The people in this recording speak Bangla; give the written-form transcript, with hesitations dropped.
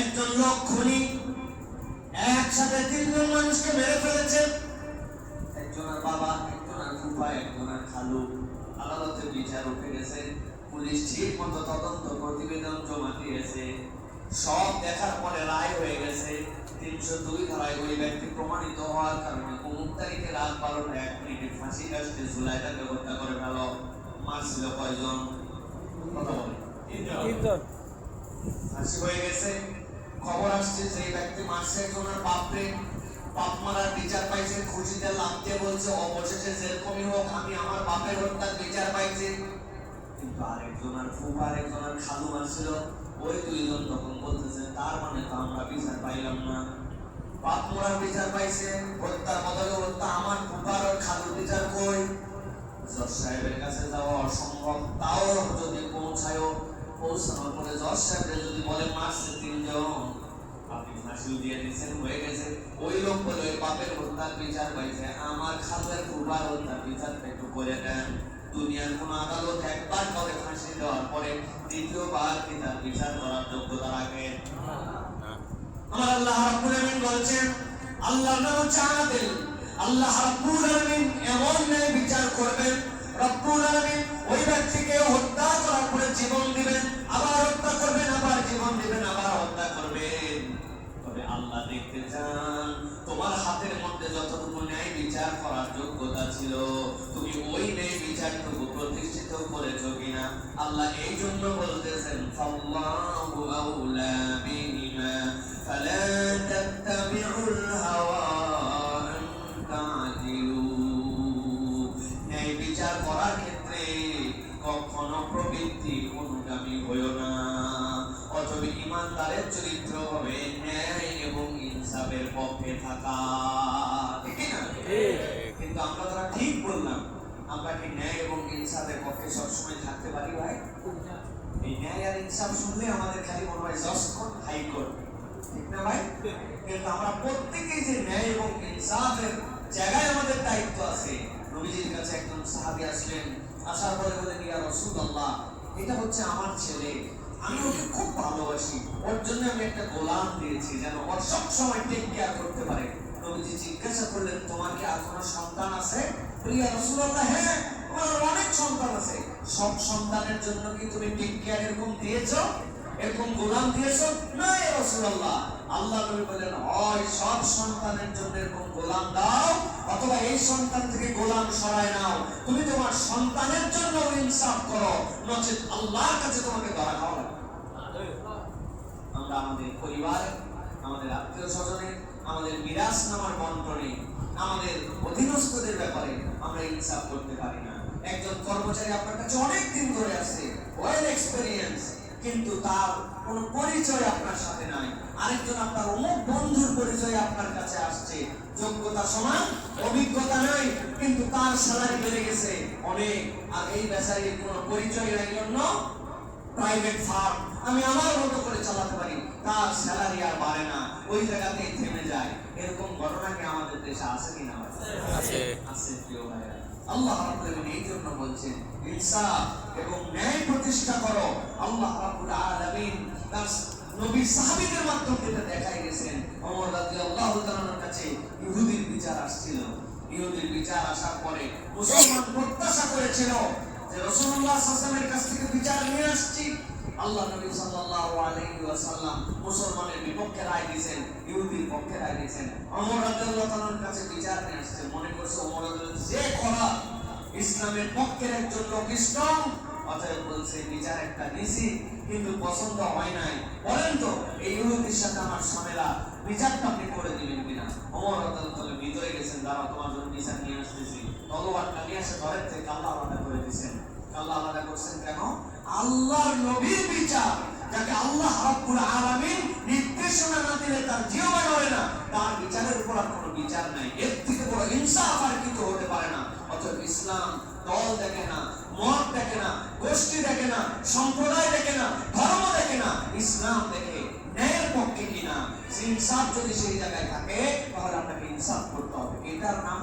একজন লোক খুনি একসাথে তিনজন মানুষকে মেরে ফেলেছে। একজনের বাবা, একজনের ফুফা, একজনের খালু। আদালতে বিচার উঠে গেছে, পুলিশ ঠিক মতো তদন্ত প্রতিবেদন জমা দিয়েছে। সব দেখার পরে রায় হয়ে গেছে 302 ধারায় ওই ব্যক্তি প্রমাণিত হওয়ার কারণে অমুক তারিখে রাত 12:01 ফাঁসি কাস্টে ঝুলায় তাকে হত্যা করে ফেল। মারছিল কয়জন? কথা বলে তিনজন। ফাঁসি হয়ে গেছে। খবর আসছে যে ব্যক্তি মারছে একজনের বাপরে, বাপ মারার বিচার পাইছে, খুশিতে লাভ দিয়ে বলছে অবশেষে যেরকমই হোক আমি আমার বাপের হত্যার বিচার পাইছি। কিন্তু আরেকজনের ফুফা, আরেকজনের খালু মারছিল, ওই দুইজন তখন বলতেছে তার মানে তো আমরা বিচার পাইলাম না। বাপ মারার বিচার পাইছে, হত্যার বদলে হত্যা, আমার ফুফার আর খালুর বিচার কই? জজ সাহেবের কাছে যাওয়া অসম্ভব। তাও যদি পৌঁছানোর পরে জজ সাহেব যদি বলে মারছে তিনজন, আপনি ফাঁসি দিয়ে দিচ্ছেন, হয়ে গেছে। ওই লোক বলে ওই বাপের হত্যার বিচার পাইছে, আমার খালের ফুফার হত্যার বিচারটা একটু করে দেন। দুনিয়ার কোন আদালত একবার করে ফাঁসি দেওয়ার পরে দ্বিতীয়বার কি তার বিচার করার যোগ্যতা রাখে? আমার আল্লাহ রাব্বুল আলামিন বলেছেন, আল্লাহর নাম হচ্ছে আদিল। আল্লাহ রাব্বুল আলামিন এমন ন্যায় বিচার করবেন, রব্বুল আলামিন ওই ব্যক্তিকে হত্যা করার পরে জীবন দিবেন, আবার হত্যা করবেন, আবার জীবন দিবেন, আবার হত্যা করবেন। তবে আল্লাহ দেখতে চান তোমার হাতের মধ্যে যতটুকু ন্যায় বিচার করার যোগ্যতা ছিল তুমি ওই ন্যায় বিচারটুকু প্রতিষ্ঠিত করেছো কিনা। আল্লাহ এই জন্য বলতেছেন ফাল্লাহু আউলা বিহিমা ফালা তাত্তাবিউল হাওয়া আন তা'দিলু। ন্যায় বিচার করার ক্ষেত্রে কখনো প্রবৃত্তি অনুগামী হইও না। অথবা ইমানদারের চরিত্র হবে ন্যায় এবং ইনসাফের পক্ষে থাকা। ঠিক না? কিন্তু আমরা তারা ঠিক বললাম, আমরা কি ন্যায় এবং ইনসাফের পক্ষে সবসময় থাকতে পারি ভাই? এই ন্যায় আর ইনসাফ শুনলে আমাদের খালি মনে হয় জজ কোর্ট, হাইকোর্ট। ঠিক না ভাই? কিন্তু আমরা প্রত্যেকেই যে ন্যায় এবং ইনসাফের জায়গায় আমাদের দায়িত্ব আছে। নবীজির কাছে একজন সাহাবী আসলেন, আসার পরে বলেন ইয়া রাসূলুল্লাহ, এটা হচ্ছে আমার ছেলে, আমি ওকে খুব ভালোবাসি, ওর জন্য আমি একটা গোলাম দিয়েছি যেন ওর সব সময় টেক কেয়ার করতে পারে। নবীজি জিজ্ঞাসা করলেন তোমার কি আর কোনো সন্তান আছে? ইয়া রাসূলুল্লাহ, হ্যাঁ আমার অনেক সন্তান আছে। সব সন্তানের জন্য কি তুমি টেক কেয়ার এরকম দিয়েছো, এরকম গোলাম দিয়েছো? না ইয়া রাসূলুল্লাহ। আল্লাহ নবী বলেন হয় সব সন্তানের জন্য এরকম গোলাম দাও, অথবা এই সন্তান থেকে গোলাম সরায় নাও। তুমি তোমার সন্তানের জন্য ইনসাফ করো, নচেত আল্লাহর কাছে তোমাকে ধরা খাওয়া লাগবে। আমরা আমাদের পরিবারে, আমাদের আত্মীয় স্বজনে, আমাদের মিরাস নামার বন্টনে, আমাদের অধীনস্থদের ব্যাপারে আমরা ইনসাফ করতে পারি না। একজন কর্মচারী আপনার কাছে অনেক দিন ধরে আছে, ওয়েল এক্সপেরিয়েন্স, কিন্তু তার কোনো পরিচয় আপনার সাথে নাই। আরেকজন আপনার অমুক বন্ধুর পরিচয় আপনার কাছে আসছে, যোগ্যতা সমান, অভিজ্ঞতা নাই, কিন্তু তার স্যালারি বেড়ে গেছে অনেক। আর এই বেচারির কোনো পরিচয় নাই জন্য প্রাইভেট ফার্ম আমি আমার মতো করে চালাতে পারি, তার স্যালারি আর বাড়ে না, ওই জায়গাতেই থেমে যায়। এরকম ঘটনা কি আমাদের দেশে আছে কিনা? আছে, আছে প্রিয় ভাইরা। আল্লাহ রাব্বুল আলামিন এই জন্য বলছেন ইনসাফ এবং ন্যায় প্রতিষ্ঠা করো। আল্লাহ রাব্বুল আলামিন তার নবী সাহাবীদের মাধ্যমে এটা দেখাই গেছেন। ওমর রাদিয়াল্লাহু তাআলার কাছে ইহুদির বিচার আসছিল। ইহুদির বিচার আসার পরে মুসলমান প্রত্যাশা করেছিল যে রাসূলুল্লাহ সাল্লাল্লাহু আলাইহি ওয়াসাল্লামের কাছ থেকে বিচার নিয়ে আসছি। আল্লাহ নবী সাল্লাল্লাহু আলাইহি ওয়াসাল্লাম মুসলমানের বিপক্ষে রায় দিয়েছেন, ইহুদির পক্ষে রায় দিয়েছেন। ওমর রাদিয়াল্লাহু তাআলার কাছে বিচার নিয়ে আসছে, মনে করছে ওমর রাদিয়াল্লাহু যে করা ইসলামের পক্ষের একজন লোক স্ট্রং, অতএব বলছে বিচার একটা নিছি, কিন্তু পছন্দ হয় নাই। বলেন তো এই ইহুদির সাথে আমার ঝামেলা, বিচারটা আপনি করে দিবেন কিনা? ওমর রাদিয়াল্লাহু তাআলা ভিতরে গেছেন, দাঁড়াও তোমার জন্য বিচার নিয়ে আসতেছি। তলোয়ারটা নিয়ে এসে ধরের থেকে আল্লাহ আলাদা করে দিয়েছেন। আল্লাহ আলাদা করছেন কেন? আল্লাহর নবীর বিচার, যাকে আল্লাহ রাব্বুল আলামিন নির্দেশনা না দিলে তার জিহ্বা নড়ে না, তার বিচারের উপর আর কোনো বিচার নাই। এর থেকে বড় ইনসাফ আর কিছু হতে পারে না। অতএব ইসলাম দল দেখে না, মত দেখে না, গোষ্ঠী দেখে না, সম্প্রদায় দেখে না, ধর্ম দেখে না, ইসলাম দেখে ন্যায়ের পক্ষে কিনা। ইনসাফ যদি সেই জায়গায় থাকে তাহলে আপনাকে ইনসাফ করতে হবে। এটার নাম